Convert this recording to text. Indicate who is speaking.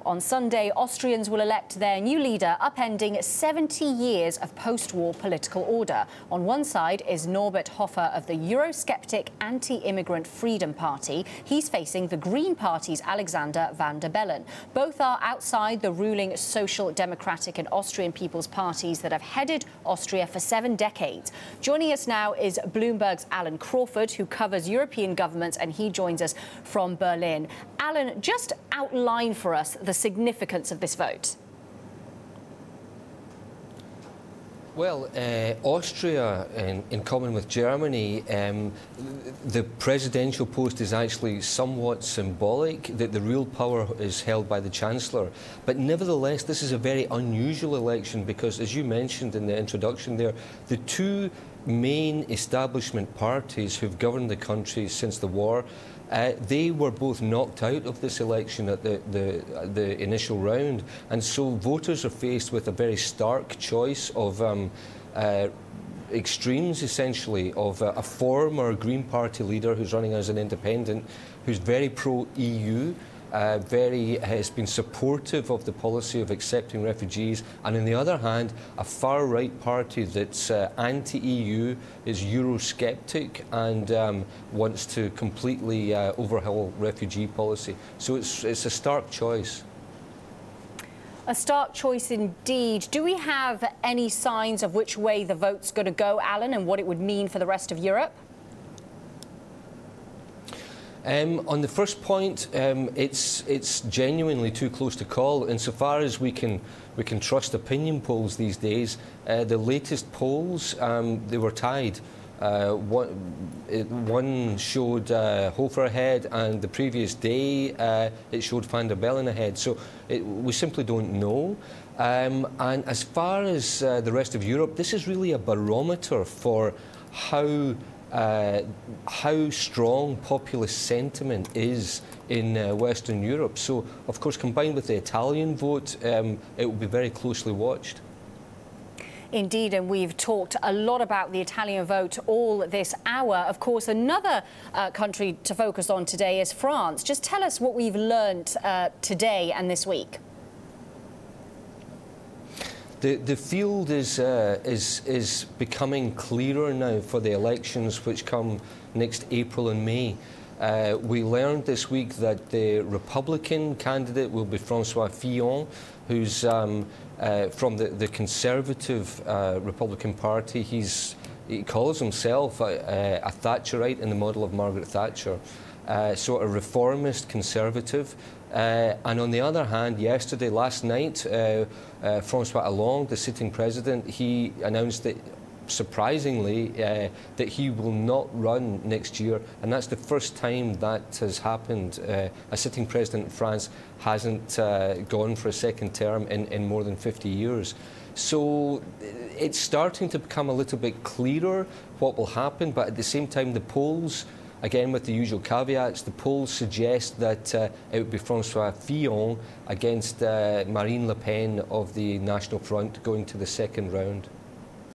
Speaker 1: On Sunday, Austrians will elect their new leader, upending 70 years of post-war political order. On one side is Norbert Hofer of the Eurosceptic anti-immigrant Freedom Party. He's facing the Green Party's Alexander van der Bellen. Both are outside the ruling Social Democratic and Austrian People's Parties that have headed Austria for 7 decades. Joining us now is Bloomberg's Alan Crawford, who covers European governments, and he joins us from Berlin. Alan, just outline for us the significance of this vote.
Speaker 2: Well, Austria, in common with Germany, the presidential post is actually somewhat symbolic, that the real power is held by the Chancellor. But nevertheless, this is a very unusual election because, as you mentioned in the introduction there, the two main establishment parties who've governed the country since the war, they were both knocked out of this election at the initial round, and so voters are faced with a very stark choice of extremes, essentially, of a former Green Party leader who's running as an independent, who's very pro-EU, has been supportive of the policy of accepting refugees, and on the other hand, a far-right party that's anti-EU, is Eurosceptic, and wants to completely overhaul refugee policy. So it's a stark choice.
Speaker 1: A stark choice indeed. Do we have any signs of which way the vote's going to go, Alan, and what it would mean for the rest of Europe?
Speaker 2: On the first point, it's genuinely too close to call. Insofar as we can trust opinion polls these days, the latest polls, they were tied. One showed Hofer ahead, and the previous day it showed van der Bellen ahead. So we simply don't know. And as far as the rest of Europe, this is really a barometer for how strong populist sentiment is in Western Europe. So, of course, combined with the Italian vote, it will be very closely watched.
Speaker 1: Indeed, and we've talked a lot about the Italian vote all this hour. Of course, another country to focus on today is France. Just tell us what we've learned today and this week.
Speaker 2: The field is becoming clearer now for the elections which come next April and May. We learned this week that the Republican candidate will be François Fillon, who's from the Conservative Republican Party. He calls himself a Thatcherite in the model of Margaret Thatcher, so a reformist conservative. And on the other hand, last night, François Hollande, the sitting president, he announced that, surprisingly, that he will not run next year, and that's the first time that has happened. A sitting president in France hasn't gone for a second term in more than 50 years. So it's starting to become a little bit clearer what will happen, but at the same time, the polls, again, with the usual caveats, the polls suggest that it would be François Fillon against Marine Le Pen of the National Front going to the second round.